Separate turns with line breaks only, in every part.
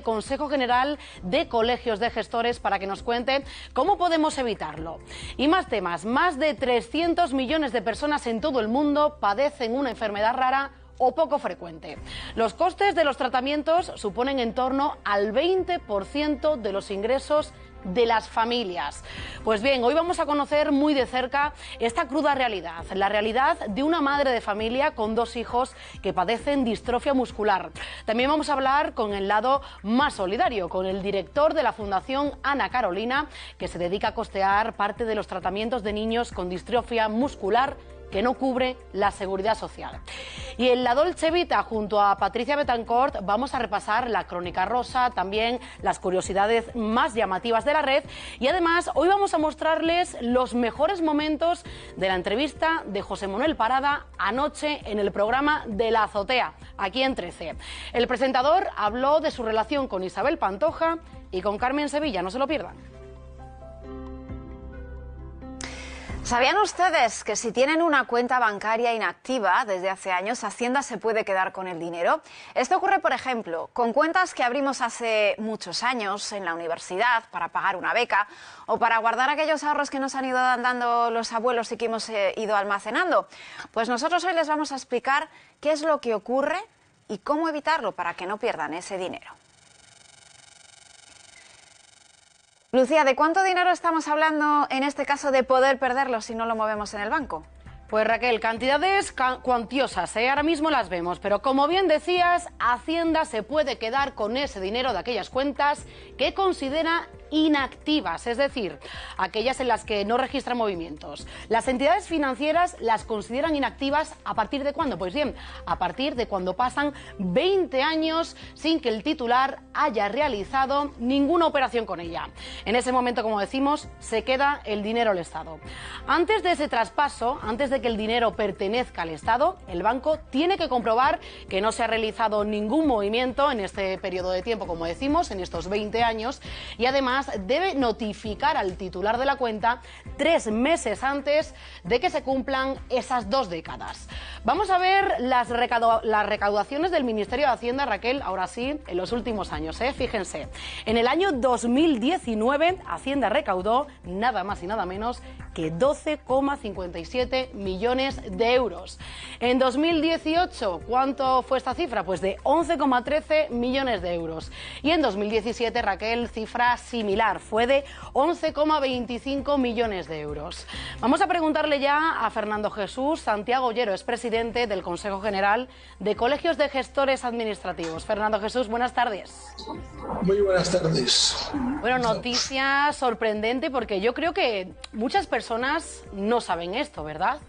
Consejo General de Colegios de Gestores para que nos cuente cómo podemos evitarlo. Y más temas, más de 300 millones de personas en todo el mundo padecen una enfermedad rara o poco frecuente. Los costes de los tratamientos suponen en torno al 20% de los ingresos de las familias. Pues bien, hoy vamos a conocer muy de cerca esta cruda realidad, la realidad de una madre de familia con 2 hijos que padecen distrofia muscular. También vamos a hablar con el lado más solidario, con el director de la Fundación Ana Carolina, que se dedica a costear parte de los tratamientos de niños con distrofia muscular que no cubre la Seguridad Social. Y en la Dolce Vita, junto a Patricia Betancourt, vamos a repasar la crónica rosa, también las curiosidades más llamativas de la red, y además hoy vamos a mostrarles los mejores momentos de la entrevista de José Manuel Parada anoche en el programa de La Azotea, aquí en 13. El presentador habló de su relación con Isabel Pantoja y con Carmen Sevilla, no se lo pierdan.
¿Sabían ustedes que si tienen una cuenta bancaria inactiva desde hace años, Hacienda se puede quedar con el dinero? Esto ocurre, por ejemplo, con cuentas que abrimos hace muchos años en la universidad para pagar una beca o para guardar aquellos ahorros que nos han ido dando los abuelos y que hemos ido almacenando. Pues nosotros hoy les vamos a explicar qué es lo que ocurre y cómo evitarlo para que no pierdan ese dinero. Lucía, ¿de cuánto dinero estamos hablando en este caso de poder perderlo si no lo movemos en el banco?
Pues Raquel, cantidades cuantiosas, ahora mismo las vemos, pero como bien decías, Hacienda se puede quedar con ese dinero de aquellas cuentas que considera inactivas, es decir, aquellas en las que no registran movimientos. Las entidades financieras las consideran inactivas ¿a partir de cuándo? Pues bien, a partir de cuando pasan 20 años sin que el titular haya realizado ninguna operación con ella. En ese momento, como decimos, se queda el dinero al Estado. Antes de ese traspaso, antes de que el dinero pertenezca al Estado, el banco tiene que comprobar que no se ha realizado ningún movimiento en este periodo de tiempo, como decimos, en estos 20 años, y además debe notificar al titular de la cuenta 3 meses antes de que se cumplan esas 2 décadas. Vamos a ver las recaudaciones del Ministerio de Hacienda, Raquel, ahora sí, en los últimos años. Fíjense, en el año 2019 Hacienda recaudó nada más y nada menos que 12,57 millones de euros. En 2018, ¿cuánto fue esta cifra? Pues de 11,13 millones de euros. Y en 2017, Raquel, cifra similar, fue de 11,25 millones de euros. Vamos a preguntarle ya a Fernando Jesús Santiago Ollero, es presidente del Consejo General de Colegios de Gestores Administrativos. Fernando Jesús, buenas tardes.
Muy buenas tardes.
Bueno, noticia sorprendente porque yo creo que muchas personas no saben esto, ¿verdad?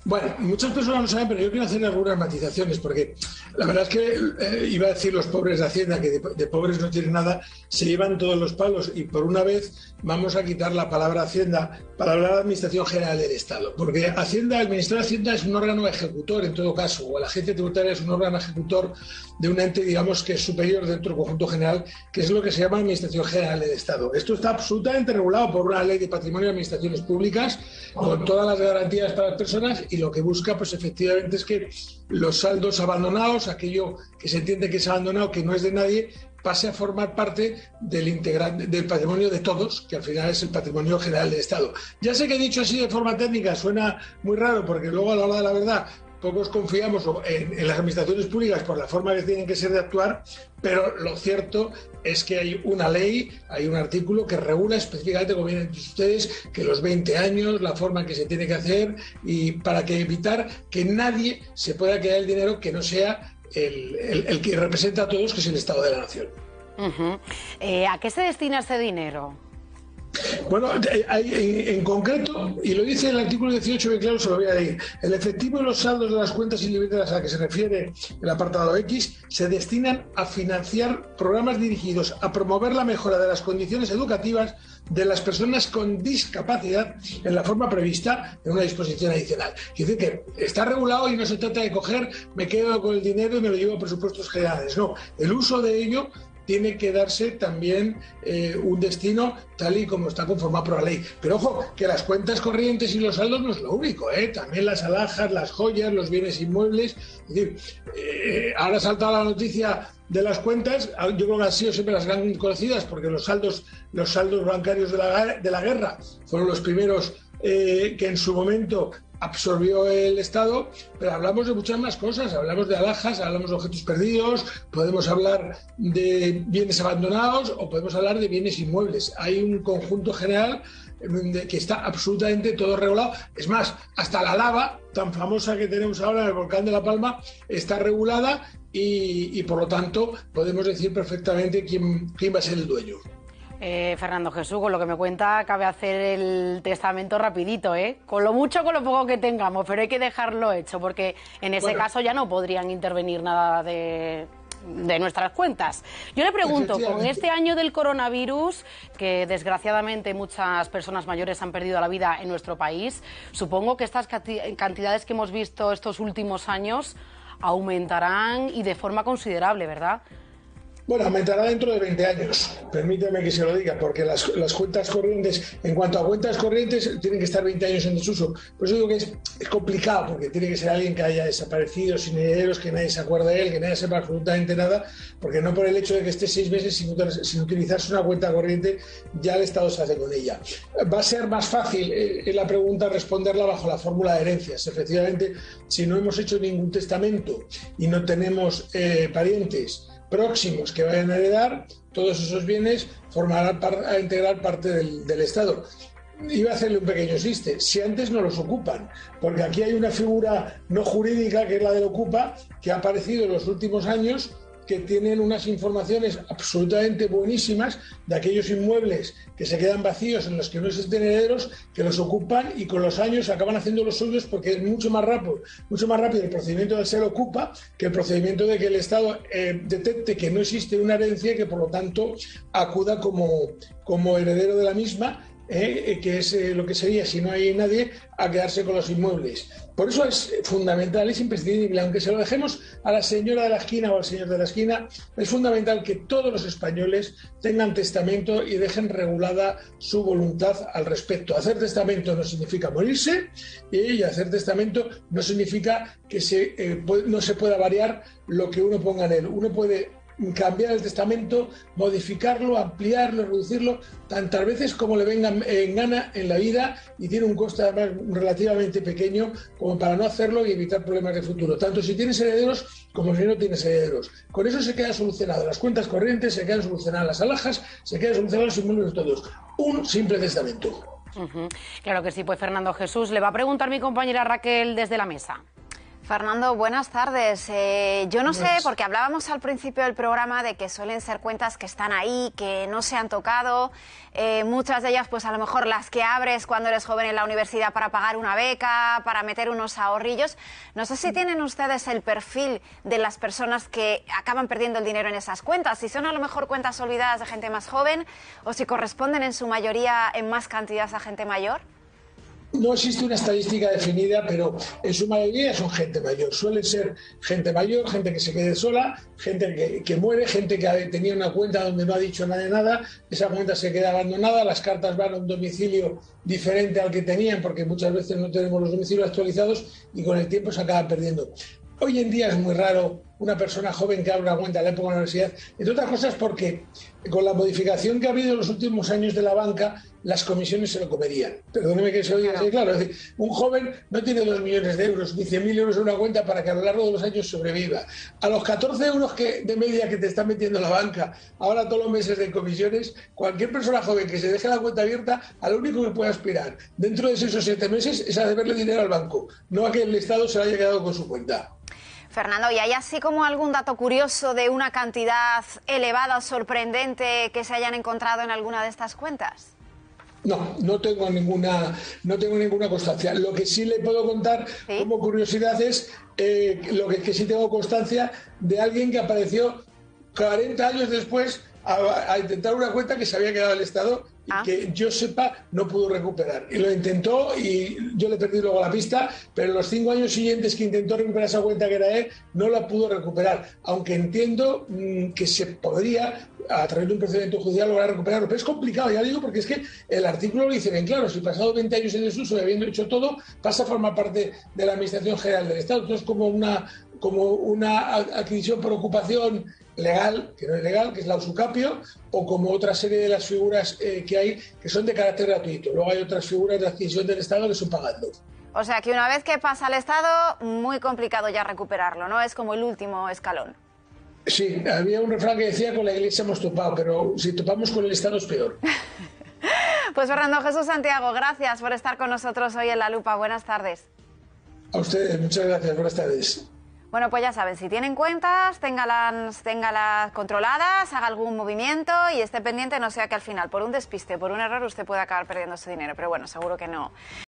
Bueno, muchas personas lo saben, pero yo quiero hacer algunas matizaciones, porque la verdad es que iba a decir los pobres de Hacienda, que de pobres no tienen nada, se llevan todos los palos, y por una vez vamos a quitar la palabra Hacienda para hablar de Administración General del Estado, porque Hacienda, el Ministerio de Hacienda es un órgano ejecutor en todo caso, o la Agencia Tributaria es un órgano ejecutor de un ente, digamos, que es superior dentro del conjunto general, que es lo que se llama Administración General del Estado. Esto está absolutamente regulado por una ley de patrimonio de administraciones públicas, con todas las garantías para las personas, y lo que busca, pues efectivamente, es que los saldos abandonados, aquello que se entiende que es abandonado, que no es de nadie, pase a formar parte del patrimonio de todos, que al final es el patrimonio general del Estado. Ya sé que dicho así de forma técnica suena muy raro, porque luego a la hora de la verdad pocos confiamos en las administraciones públicas por la forma que tienen que ser de actuar, pero lo cierto es que hay una ley, hay un artículo que regula específicamente, como bien han dicho ustedes, que los 20 años, la forma en que se tiene que hacer, y para que evitar que nadie se pueda quedar el dinero que no sea el que representa a todos, que es el Estado de la Nación.
¿A qué se destina este dinero?
Bueno, en concreto, y lo dice el artículo 18, bien claro, se lo voy a leer. El efectivo y los saldos de las cuentas individuales a las que se refiere el apartado X se destinan a financiar programas dirigidos a promover la mejora de las condiciones educativas de las personas con discapacidad en la forma prevista en una disposición adicional. Es decir, que está regulado y no se trata de coger, me quedo con el dinero y me lo llevo a presupuestos generales. No, el uso de ello tiene que darse también un destino tal y como está conformado por la ley. Pero ojo, que las cuentas corrientes y los saldos no es lo único, también las alhajas, las joyas, los bienes inmuebles. Es decir, ahora ha saltado la noticia de las cuentas, yo creo que han sido siempre las gran conocidas, porque los saldos bancarios de la guerra fueron los primeros que en su momento absorbió el Estado, pero hablamos de muchas más cosas, hablamos de alhajas, hablamos de objetos perdidos, podemos hablar de bienes abandonados o podemos hablar de bienes inmuebles. Hay un conjunto general que está absolutamente todo regulado. Es más, hasta la lava tan famosa que tenemos ahora en el volcán de La Palma está regulada y por lo tanto podemos decir perfectamente quién va a ser el dueño.
Fernando Jesús, con lo que me cuenta, cabe hacer el testamento rapidito, con lo mucho, con lo poco que tengamos, pero hay que dejarlo hecho, porque en ese caso ya no podrían intervenir nada de nuestras cuentas. Yo le pregunto, con este año del coronavirus, que desgraciadamente muchas personas mayores han perdido la vida en nuestro país, supongo que estas cantidades que hemos visto estos últimos años aumentarán y de forma considerable, ¿verdad?
Bueno, aumentará dentro de 20 años, permíteme que se lo diga, porque las cuentas corrientes, en cuanto a cuentas corrientes, tienen que estar 20 años en desuso. Por eso digo que es complicado, porque tiene que ser alguien que haya desaparecido, sin herederos, que nadie se acuerde de él, que nadie sepa absolutamente nada, porque no por el hecho de que esté 6 meses sin utilizarse una cuenta corriente, ya el Estado se hace con ella. Va a ser más fácil la pregunta responderla bajo la fórmula de herencias. Efectivamente, si no hemos hecho ningún testamento y no tenemos parientes próximos que vayan a heredar, todos esos bienes formarán a integrar parte del Estado. Iba a hacerle un pequeño chiste, si antes no los ocupan, porque aquí hay una figura no jurídica que es la del ocupa, que ha aparecido en los últimos años, que tienen unas informaciones absolutamente buenísimas de aquellos inmuebles que se quedan vacíos, en los que no existen herederos, que los ocupan y con los años acaban haciendo los suyos, porque es mucho más rápido el procedimiento de ser ocupa que el procedimiento de que el Estado detecte que no existe una herencia y que por lo tanto acuda como heredero de la misma, que es lo que sería, si no hay nadie, a quedarse con los inmuebles. Por eso es fundamental, es imprescindible, aunque se lo dejemos a la señora de la esquina o al señor de la esquina, es fundamental que todos los españoles tengan testamento y dejen regulada su voluntad al respecto. Hacer testamento no significa morirse, y hacer testamento no significa que no se pueda variar lo que uno ponga en él. Uno puede cambiar el testamento, modificarlo, ampliarlo, reducirlo tantas veces como le venga en gana en la vida, y tiene un coste además relativamente pequeño como para no hacerlo y evitar problemas de futuro, tanto si tienes herederos como si no tienes herederos. Con eso se queda solucionado las cuentas corrientes, se quedan solucionadas las alhajas, se quedan solucionados los inmuebles todos. Un simple testamento.
Claro que sí. Pues Fernando Jesús, le va a preguntar mi compañera Raquel desde la mesa.
Fernando, buenas tardes. Yo no sé, porque hablábamos al principio del programa de que suelen ser cuentas que están ahí, que no se han tocado. Muchas de ellas, pues a lo mejor las que abres cuando eres joven en la universidad para pagar una beca, para meter unos ahorrillos. No sé si tienen ustedes el perfil de las personas que acaban perdiendo el dinero en esas cuentas. Si son a lo mejor cuentas olvidadas de gente más joven o si corresponden en su mayoría en más cantidad a gente mayor.
No existe una estadística definida, pero en su mayoría son gente mayor. Suelen ser gente mayor, gente que se quede sola, gente que muere, gente que tenía una cuenta donde no ha dicho nadie nada, esa cuenta se queda abandonada, las cartas van a un domicilio diferente al que tenían, porque muchas veces no tenemos los domicilios actualizados y con el tiempo se acaban perdiendo. Hoy en día es muy raro una persona joven que abra una cuenta en la época de la universidad, entre otras cosas porque con la modificación que ha habido en los últimos años de la banca, las comisiones se lo comerían. Perdóneme que se lo diga así, claro. Es decir, un joven no tiene 2 millones de euros ni 100.000 euros en una cuenta para que a lo largo de los años sobreviva. A los 14 euros de media que te está metiendo la banca, ahora todos los meses de comisiones, cualquier persona joven que se deje la cuenta abierta, a lo único que puede aspirar dentro de 6 o 7 meses es a deberle dinero al banco, no a que el Estado se lo haya quedado con su cuenta.
Fernando, ¿y hay así como algún dato curioso de una cantidad elevada o sorprendente que se hayan encontrado en alguna de estas cuentas?
No tengo ninguna constancia. Lo que sí le puedo contar como curiosidad es lo que sí tengo constancia de alguien que apareció 40 años después a intentar una cuenta que se había quedado el Estado y que yo sepa no pudo recuperar. Y lo intentó y yo le perdí luego la pista, pero en los 5 años siguientes que intentó recuperar esa cuenta que era él, no la pudo recuperar, aunque entiendo que se podría, a través de un procedimiento judicial, lograr recuperarlo. Pero es complicado, ya digo, porque es que el artículo lo dice bien claro: si pasado 20 años en desuso y habiendo hecho todo, pasa a formar parte de la Administración General del Estado. Entonces, como como una adquisición por ocupación legal, que no es legal, que es la usucapio, o como otra serie de las figuras que hay que son de carácter gratuito. Luego hay otras figuras de adquisición del Estado que son pagando.
O sea que una vez que pasa al Estado, muy complicado ya recuperarlo, ¿no? Es como el último escalón.
Sí, había un refrán que decía con la Iglesia hemos topado, pero si topamos con el Estado es peor.
Pues Fernando Jesús Santiago, gracias por estar con nosotros hoy en La Lupa. Buenas tardes.
A ustedes, muchas gracias. Buenas tardes.
Bueno, pues ya saben, si tienen cuentas, téngalas controladas, haga algún movimiento y esté pendiente, no sea que al final, por un despiste, por un error, usted pueda acabar perdiendo su dinero. Pero bueno, seguro que no.